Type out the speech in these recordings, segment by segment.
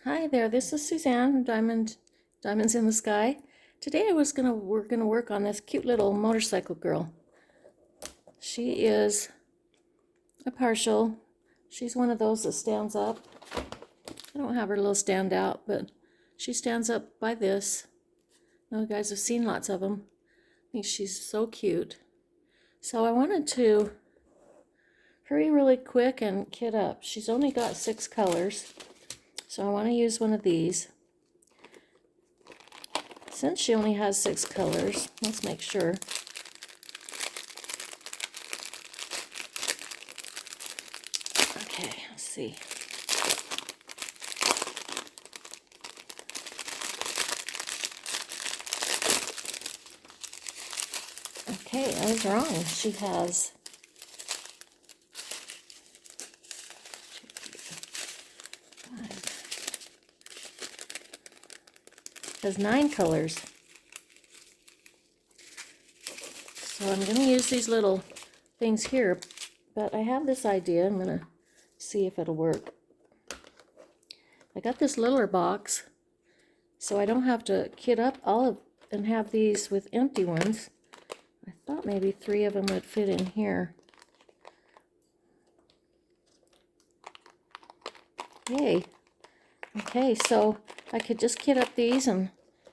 Hi there, this is Suzanne from Diamonds in the Sky. Today we're gonna work on this cute little motorcycle girl. She is a partial. She's one of those that stands up. I don't have her little stand out, but she stands up by this. I know you guys have seen lots of them. I think she's so cute. So I wanted to hurry really quick and kit up. She's only got 6 colors, so I want to use one of these. Since she only has 6 colors, let's make sure. Okay, let's see. Okay, I was wrong. She has 9 colors. So I'm going to use these little things here, but I have this idea. I'm going to see if it'll work. I got this littler box, so I don't have to kit up all of and have these with empty ones. I thought maybe 3 of them would fit in here. Yay. Okay, so I could just kit up these and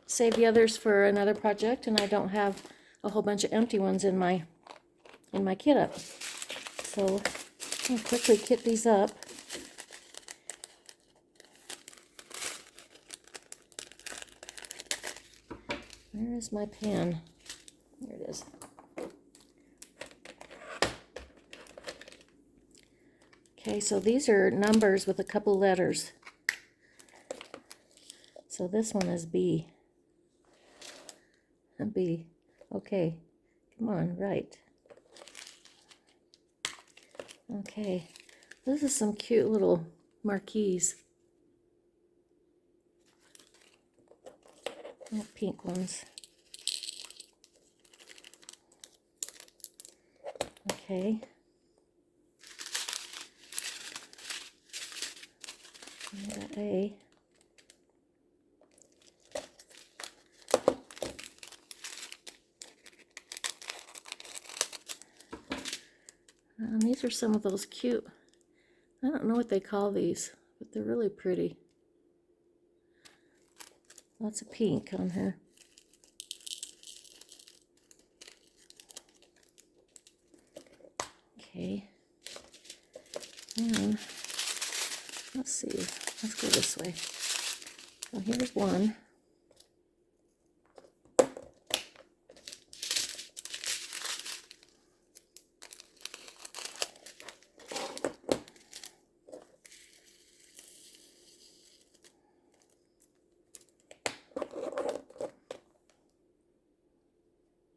save the others for another project, and I don't have a whole bunch of empty ones in my kit up. So I'll quickly kit these up. Where is my pen? There it is. Okay, so these are numbers with a couple letters. So this one is B. A B. Okay, come on, right. Okay, this is some cute little marquees. Little pink ones. Okay. Got A. These are some of those cute, I don't know what they call these, but they're really pretty. Lots of pink on her. Okay. And let's see, let's go this way. So here's one.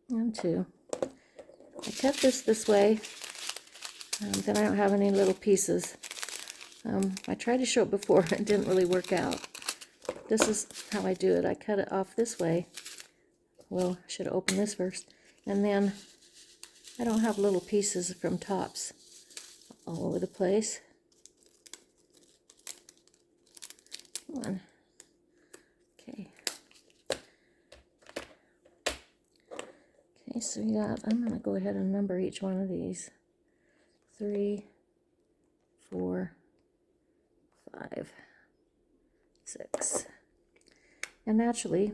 And 2. I cut this way, then I don't have any little pieces. I tried to show it before, it didn't really work out. This is how I do it. I cut it off this way. Well, I should have opened this first. And then I don't have little pieces from tops all over the place. Come on. Okay. Okay, so I'm going to go ahead and number each one of these. 3, 4, 5, 6. And naturally,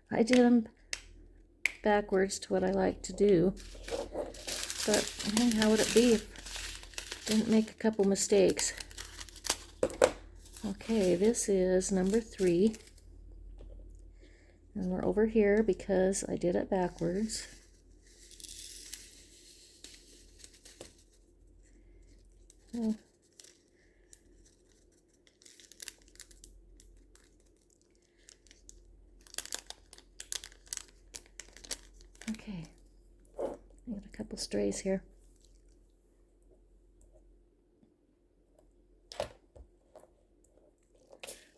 I did them backwards to what I like to do. But how would it be if I didn't make a couple mistakes? Okay, this is number 3. And we're over here because I did it backwards. Oh. Okay, I got a couple strays here.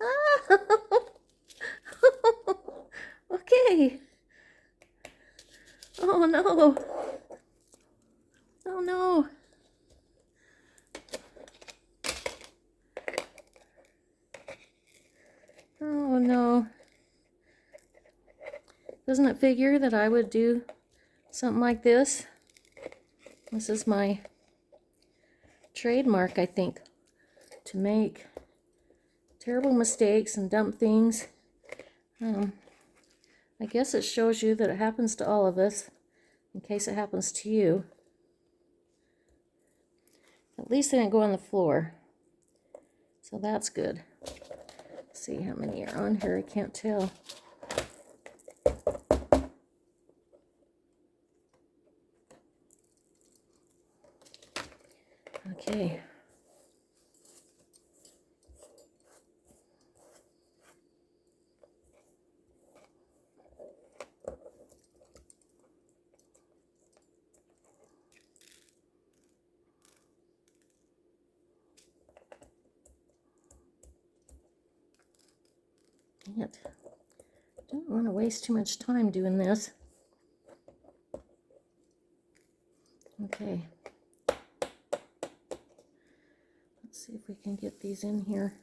Ah! Okay. Oh no. Oh no. no. Doesn't it figure that I would do something like this? This is my trademark, I think, to make terrible mistakes and dumb things. I guess it shows you that it happens to all of us, in case it happens to you. At least they didn't go on the floor, so that's good. Let's see how many are on here, I can't tell. Okay. Dang it. Don't want to waste too much time doing this. Okay. Let's see if we can get these in here.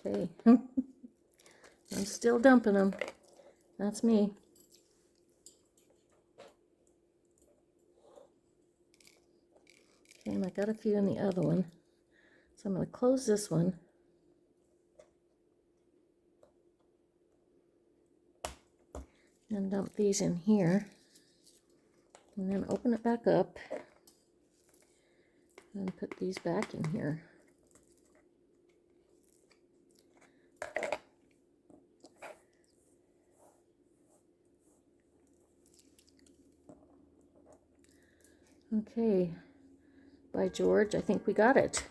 Okay. I'm still dumping them. That's me. Okay, and I got a few in the other one. So I'm going to close this one. And dump these in here. And then open it back up. And put these back in here. Okay. By George, I think we got it.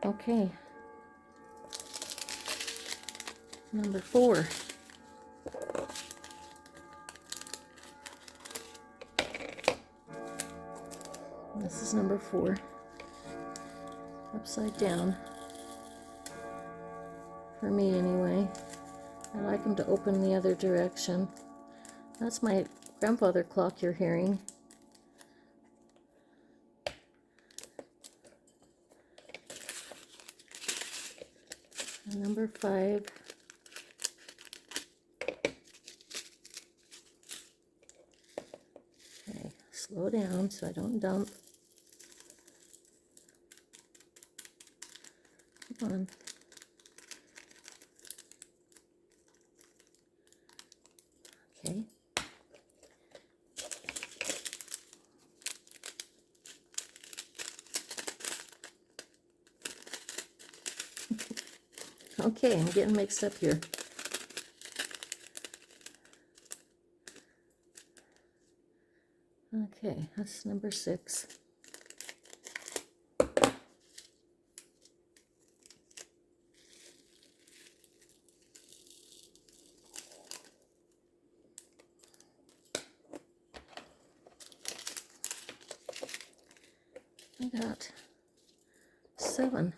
Okay. Number 4. This is number 4. Upside down. For me, anyway. I like them to open the other direction. That's my grandfather clock you're hearing. And number 5. Okay, slow down so I don't dump. Come on. Okay. Okay, I'm getting mixed up here. Okay, that's number 6. I got 7.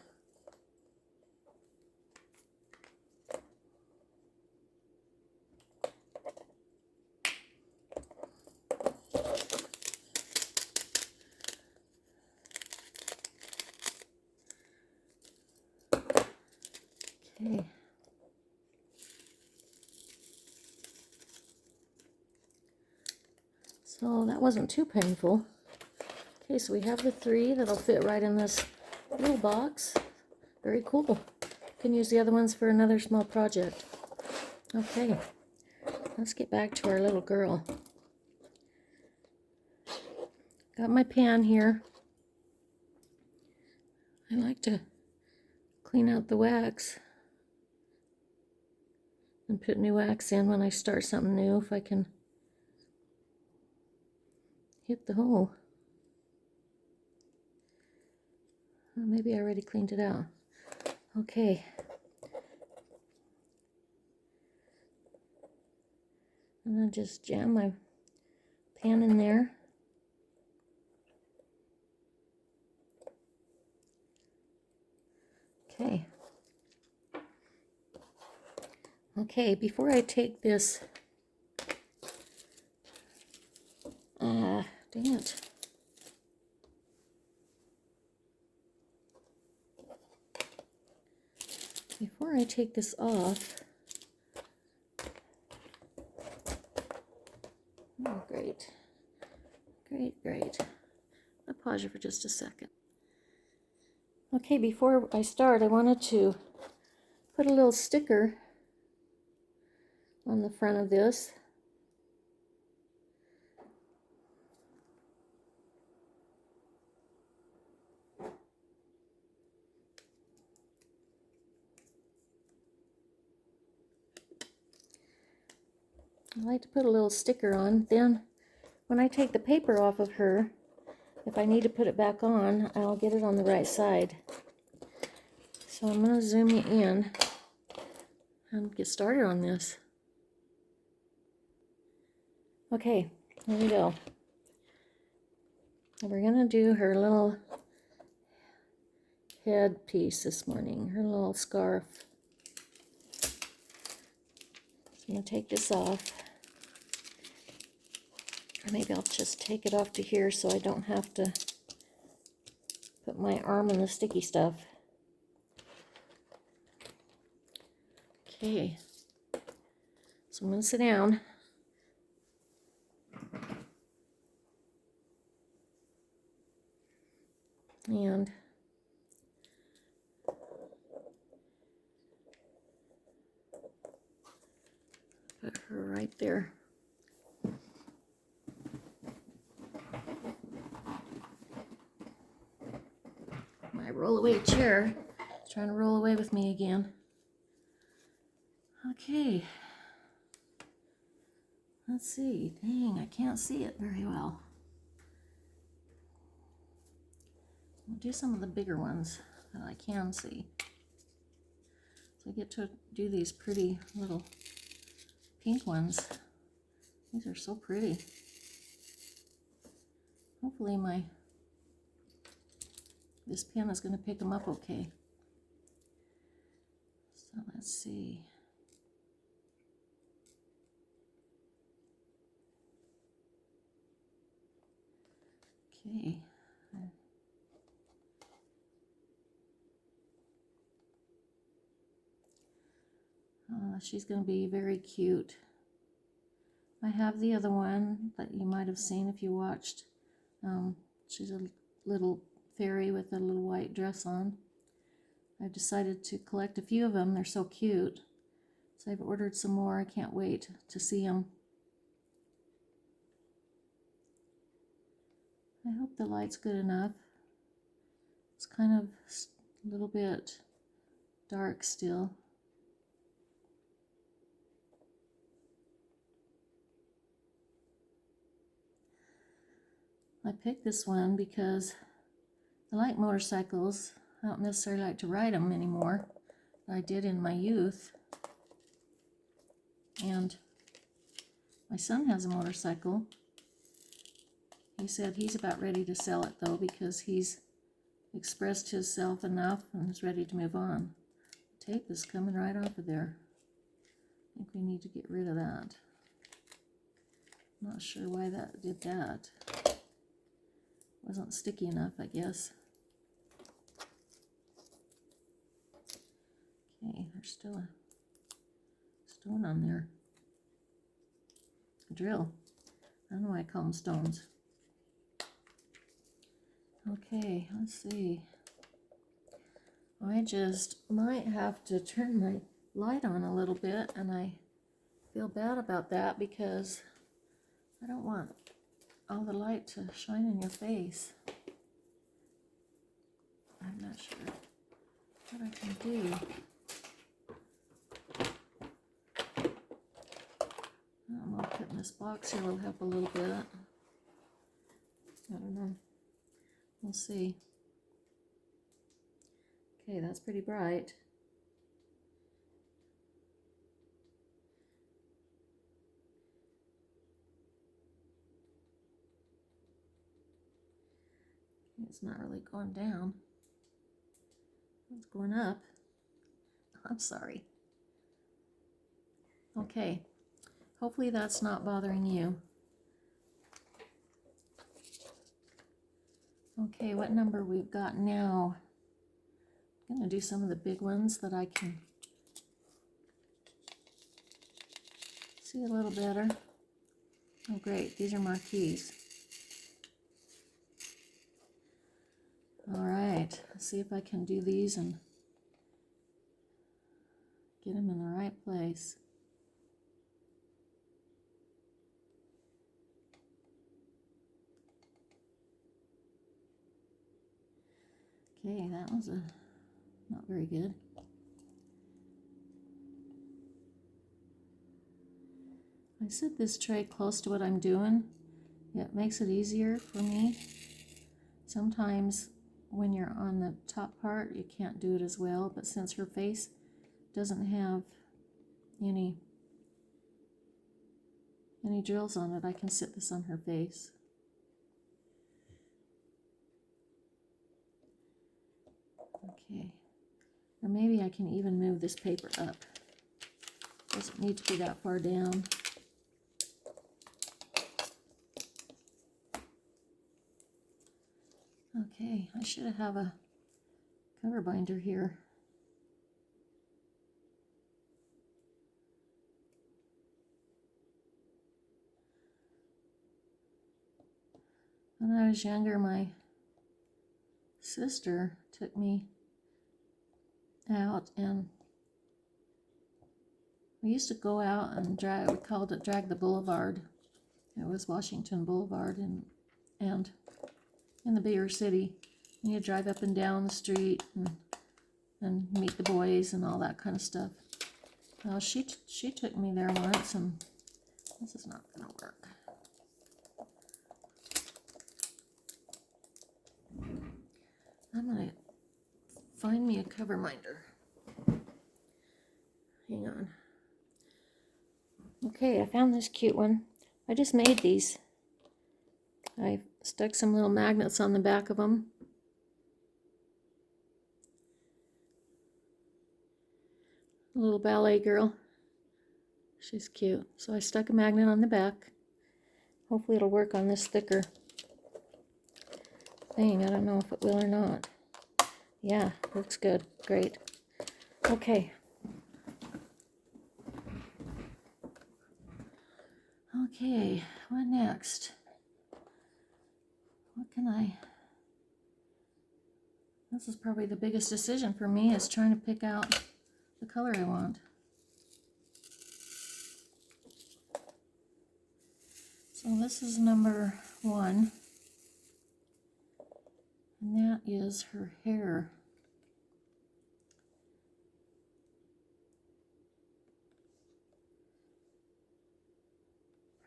Okay. So that wasn't too painful. Okay, so we have the 3 that'll fit right in this little box. Very cool. Can use the other ones for another small project. Okay, let's get back to our little girl. Got my pan here. I like to clean out the wax and put new wax in when I start something new, if I can hit the hole. Well, maybe I already cleaned it out. Okay. And I just jam my pan in there. Okay. Okay, before I take this, dang it. Before I take this off, oh, great, great, great. I'll pause you for just a second. Okay, before I start, I wanted to put a little sticker on the front of this. I like to put a little sticker on. Then when I take the paper off of her, if I need to put it back on, I'll get it on the right side. So I'm going to zoom you in and get started on this. Okay, here we go. We're going to do her little head piece this morning, her little scarf. So I'm going to take this off. Maybe I'll just take it off to here so I don't have to put my arm in the sticky stuff. Okay, so I'm going to sit down. And put her right there. My roll-away chair is trying to roll away with me again. Okay. Let's see. Dang, I can't see it very well. I'll do some of the bigger ones that I can see. So I get to do these pretty little pink ones. These are so pretty. Hopefully this pen is going to pick them up okay. So let's see. Okay. She's going to be very cute. I have the other one that you might have seen if you watched. She's a little fairy with a little white dress on. I've decided to collect a few of them. They're so cute. So I've ordered some more. I can't wait to see them. I hope the light's good enough. It's kind of a little bit dark still. I picked this one because I like motorcycles. I don't necessarily like to ride them anymore. I did in my youth. And my son has a motorcycle. He said he's about ready to sell it though because he's expressed himself enough and is ready to move on. The tape is coming right off of there. I think we need to get rid of that. Not sure why that did that. Wasn't sticky enough, I guess. Okay, there's still a stone on there. A drill. I don't know why I call them stones. Okay, let's see. I just might have to turn my light on a little bit, and I feel bad about that because I don't want all the light to shine in your face. I'm not sure what I can do. I don't know, putting this box here will help a little bit. I don't know. We'll see. Okay, that's pretty bright. It's not really going down. It's going up. I'm sorry. Okay. Hopefully that's not bothering you. Okay, what number we've got now? I'm going to do some of the big ones that I can see a little better. Oh great, these are marquees. All right, let's see if I can do these and get them in the right place. Okay, that was not very good. I set this tray close to what I'm doing. It makes it easier for me. Sometimes when you're on the top part, you can't do it as well, but since her face doesn't have any drills on it, I can sit this on her face. Okay, or maybe I can even move this paper up. Doesn't need to be that far down. Okay, I should have a cover binder here. When I was younger, my sister took me out and we used to go out and drag, we called it drag the boulevard. It was Washington Boulevard and in the bigger city. And you drive up and down the street and meet the boys and all that kind of stuff. Well, she took me there once, and this is not going to work. I'm going to find me a cover minder. Hang on. Okay, I found this cute one. I just made these. I stuck some little magnets on the back of them. A little ballet girl. She's cute. So I stuck a magnet on the back. Hopefully it'll work on this thicker thing. I don't know if it will or not. Yeah, looks good. Great. Okay. Okay, what next? What can I... This is probably the biggest decision for me, is trying to pick out the color I want. So this is number 1. And that is her hair.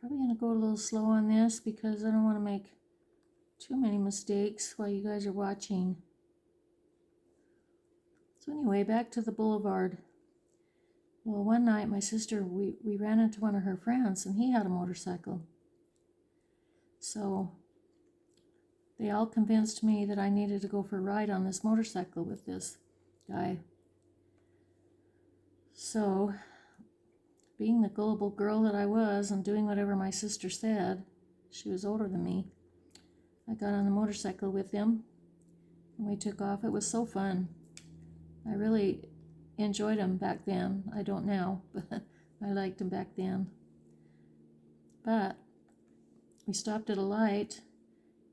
Probably going to go a little slow on this because I don't want to make too many mistakes while you guys are watching. So anyway, back to the boulevard. Well, one night my sister, we ran into one of her friends and he had a motorcycle. So they all convinced me that I needed to go for a ride on this motorcycle with this guy. So, being the gullible girl that I was and doing whatever my sister said, she was older than me, I got on the motorcycle with him and we took off. It was so fun. I really enjoyed him back then. I don't now, but I liked him back then. But we stopped at a light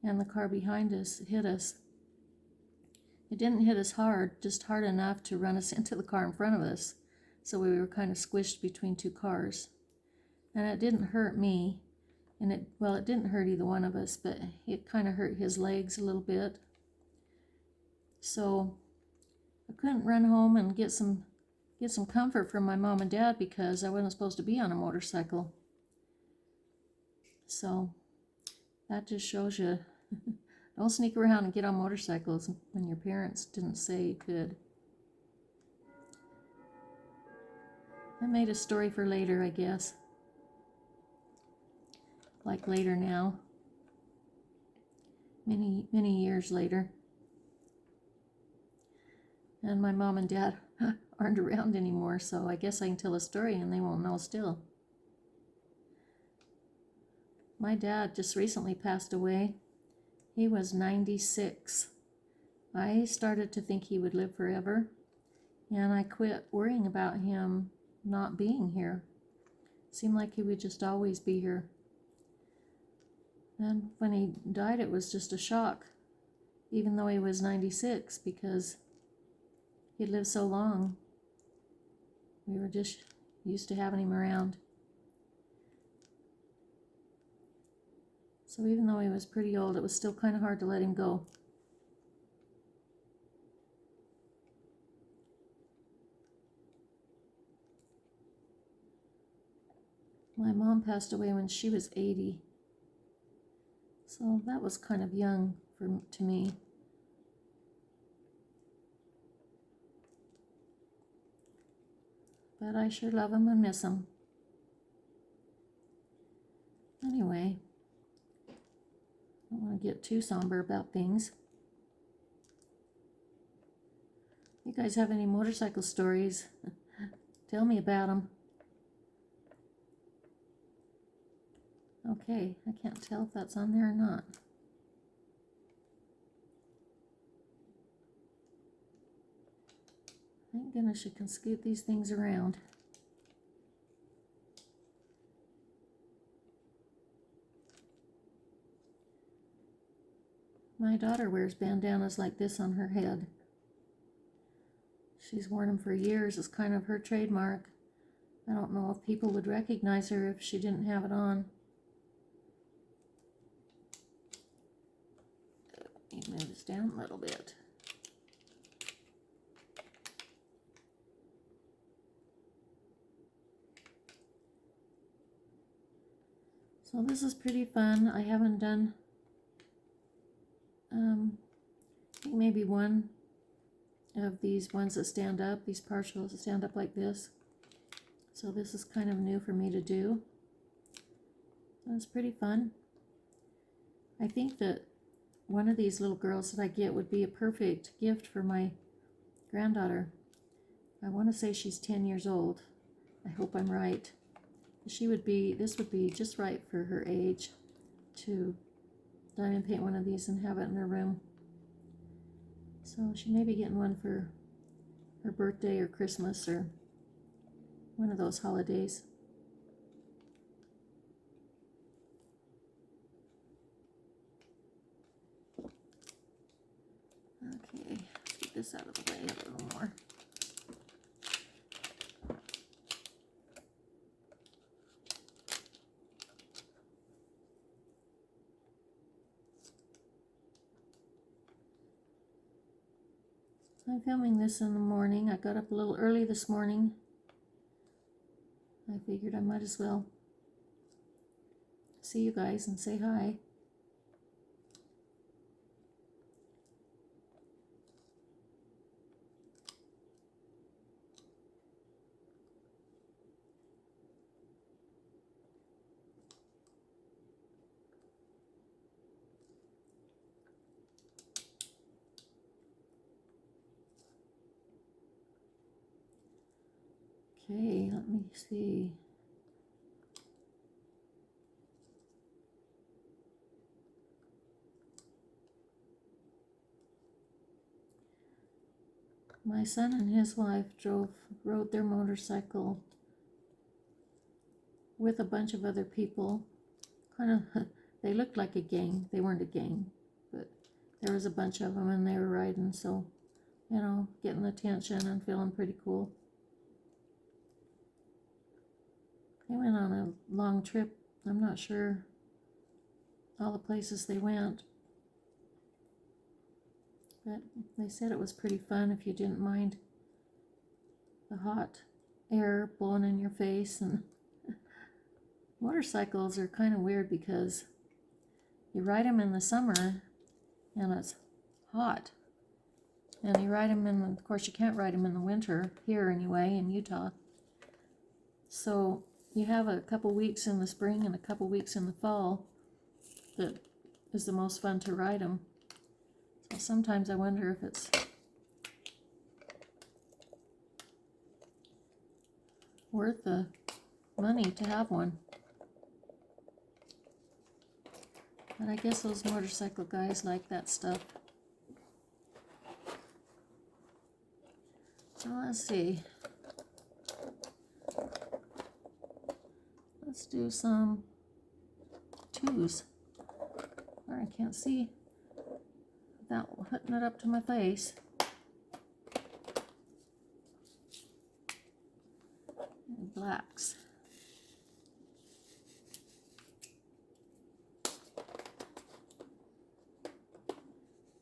and the car behind us hit us. It didn't hit us hard, just hard enough to run us into the car in front of us. So we were kind of squished between two cars. And it didn't hurt me. And it didn't hurt either one of us, but it kind of hurt his legs a little bit. So I couldn't run home and get some comfort from my mom and dad because I wasn't supposed to be on a motorcycle. So that just shows you, don't sneak around and get on motorcycles when your parents didn't say you could. I made a story for later, I guess. Like later now. Many, many years later. And my mom and dad aren't around anymore, so I guess I can tell a story and they won't know still. My dad just recently passed away. He was 96. I started to think he would live forever, and I quit worrying about him not being here. Seemed like he would just always be here. And when he died, it was just a shock, even though he was 96, because he lived so long. We were just used to having him around. So even though he was pretty old, it was still kind of hard to let him go. My mom passed away when she was 80. So that was kind of young to me. But I sure love him and miss him. Anyway, I don't want to get too somber about things. You guys have any motorcycle stories? Tell me about them. Okay, I can't tell if that's on there or not. Thank goodness you can scoot these things around. My daughter wears bandanas like this on her head. She's worn them for years. It's kind of her trademark. I don't know if people would recognize her if she didn't have it on. Let me move this down a little bit. So this is pretty fun. I haven't done, I think maybe one of these ones that stand up, these partials that stand up like this. So this is kind of new for me to do. So it's pretty fun. I think that one of these little girls that I get would be a perfect gift for my granddaughter. I want to say she's 10 years old. I hope I'm right. This would be just right for her age to diamond paint one of these and have it in her room. So she may be getting one for her birthday or Christmas or one of those holidays. Okay, let's get this out of the way a little more. I'm filming this in the morning. I got up a little early this morning. I figured I might as well see you guys and say hi. Okay, let me see. My son and his wife rode their motorcycle with a bunch of other people. Kind of, they looked like a gang. They weren't a gang, but there was a bunch of them and they were riding, so, you know, getting attention and feeling pretty cool. They went on a long trip. I'm not sure all the places they went, but they said it was pretty fun if you didn't mind the hot air blowing in your face. And motorcycles are kind of weird because you ride them in the summer and it's hot, and you ride them of course you can't ride them in the winter here anyway in Utah. So you have a couple weeks in the spring and a couple weeks in the fall that is the most fun to ride them. So sometimes I wonder if it's worth the money to have one. But I guess those motorcycle guys like that stuff. So let's see. Let's do some twos. I can't see without putting it up to my face. And blacks.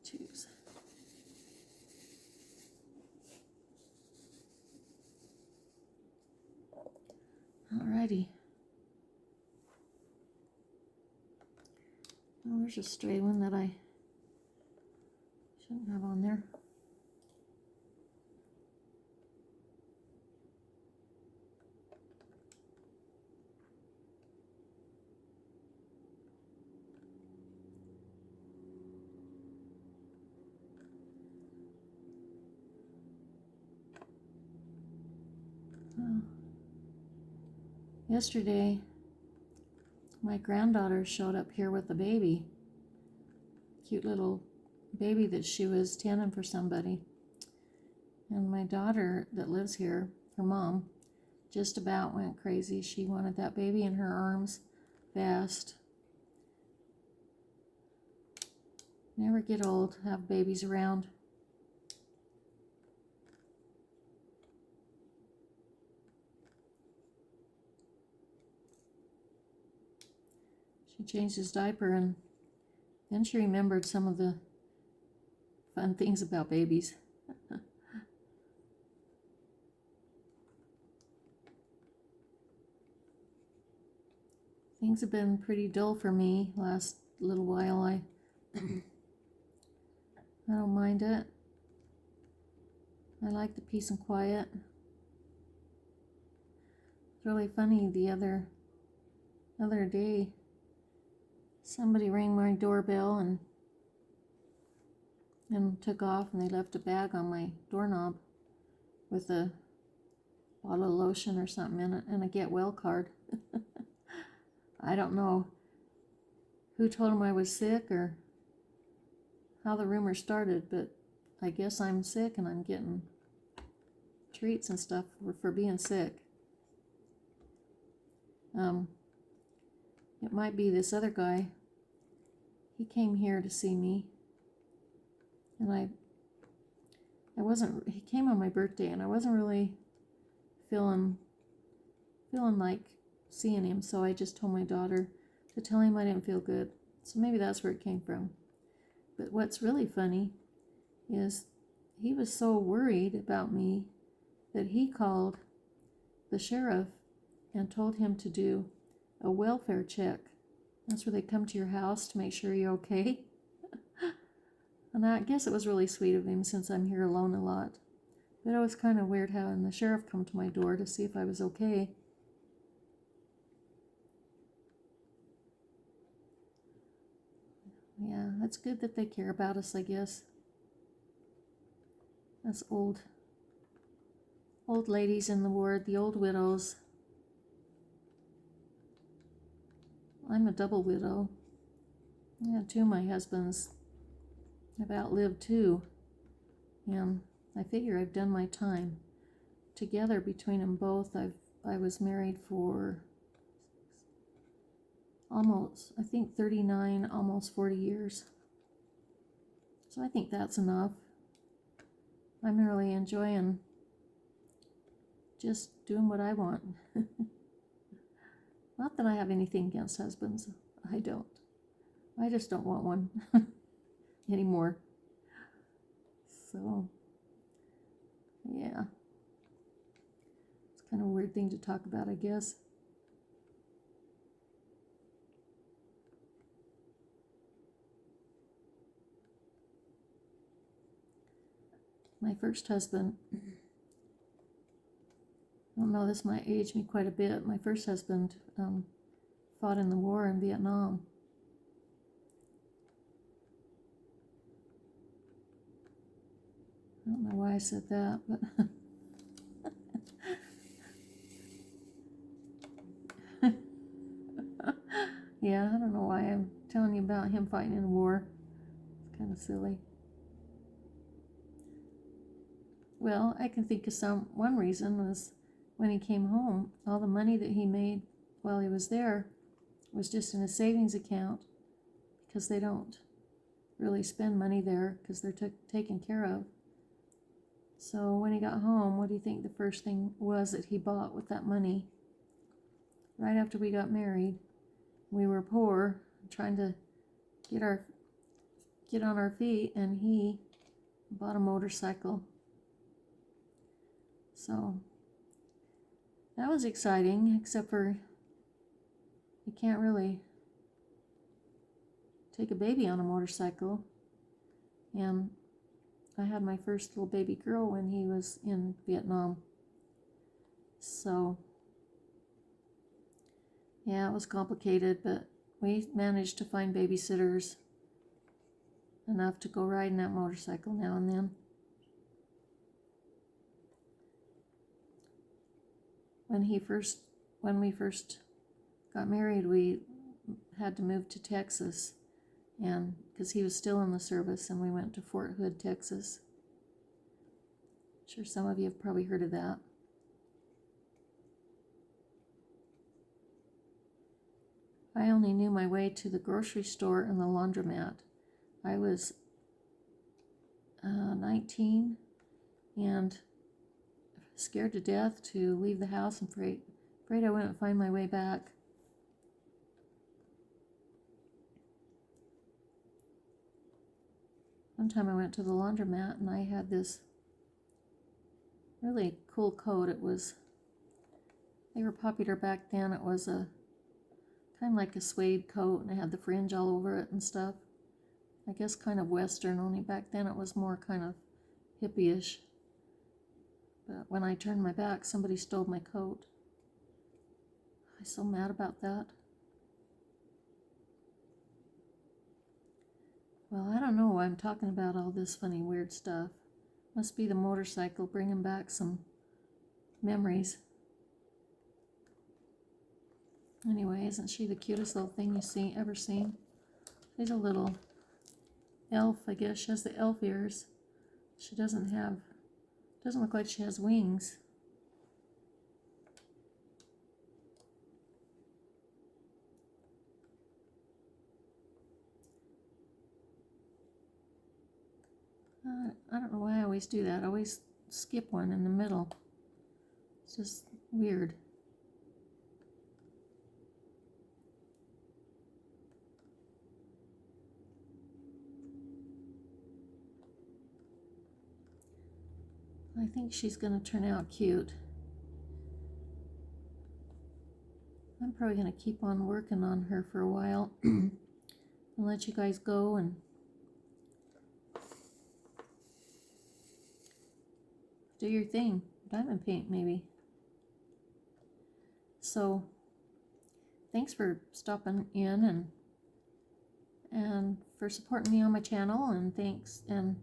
Twos. Alrighty. Oh, there's a stray one that I shouldn't have on there. Oh. Yesterday, my granddaughter showed up here with a baby. Cute little baby that she was tanning for somebody. And my daughter that lives here, her mom, just about went crazy. She wanted that baby in her arms fast. Never get old, have babies around. She changed his diaper, and then she remembered some of the fun things about babies. Things have been pretty dull for me last little while. I don't mind it. I like the peace and quiet. It's really funny, the other day somebody rang my doorbell and took off, and they left a bag on my doorknob with a bottle of lotion or something in it and a get well card. I don't know who told them I was sick or how the rumor started, but I guess I'm sick and I'm getting treats and stuff for being sick. It might be this other guy. He came here to see me, and he came on my birthday, and I wasn't really feeling like seeing him, so I just told my daughter to tell him I didn't feel good. So maybe that's where it came from. But what's really funny is he was so worried about me that he called the sheriff and told him to do a welfare check. That's where they come to your house to make sure you're okay. And I guess it was really sweet of him, since I'm here alone a lot. But it was kind of weird having the sheriff come to my door to see if I was okay. Yeah, that's good that they care about us, I guess. Us old ladies in the ward, the old widows. I'm a double widow. Yeah, two of my husbands have outlived too. And I figure I've done my time. Together between them both, I was married for almost, I think 39, almost 40 years. So I think that's enough. I'm really enjoying just doing what I want. Not that I have anything against husbands. I don't. I just don't want one anymore. So, yeah. It's kind of a weird thing to talk about, I guess. My first husband, I don't know, this might age me quite a bit. My first husband fought in the war in Vietnam. I don't know why I said that, but yeah, I don't know why I'm telling you about him fighting in the war. It's kind of silly. well, I can think of one reason was when he came home, all the money that he made while he was there was just in a savings account, because they don't really spend money there because they're taken care of. So when he got home, what do you think the first thing was that he bought with that money? Right after we got married, we were poor, trying to get on our feet, and he bought a motorcycle. So that was exciting, except for you can't really take a baby on a motorcycle. And I had my first little baby girl when he was in Vietnam. So yeah, it was complicated, but we managed to find babysitters enough to go riding that motorcycle now and then. When we first got married, we had to move to Texas, and because he was still in the service, and we went to Fort Hood, Texas. I'm sure some of you have probably heard of that. I only knew my way to the grocery store and the laundromat. I was 19 and scared to death to leave the house and afraid I wouldn't find my way back. One time I went to the laundromat and I had this really cool coat. They were popular back then. It was a kind of like a suede coat, and it had the fringe all over it and stuff. I guess kind of Western, only back then it was more kind of hippie-ish. But when I turned my back, somebody stole my coat. I was so mad about that. Well, I don't know why I'm talking about all this funny, weird stuff. Must be the motorcycle bringing back some memories. Anyway, isn't she the cutest little thing you ever seen? She's a little elf, I guess. She has the elf ears. She doesn't look like she has wings. I don't know why I always do that. I always skip one in the middle. It's just weird. I think she's going to turn out cute. I'm probably going to keep on working on her for a while and let you guys go and do your thing. Diamond paint, maybe. So, thanks for stopping in and for supporting me on my channel, and thanks, and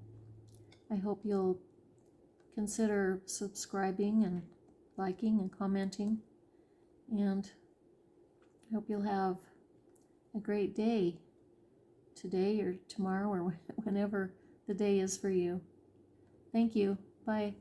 I hope you'll consider subscribing and liking and commenting, and I hope you'll have a great day today or tomorrow or whenever the day is for you. Thank you. Bye.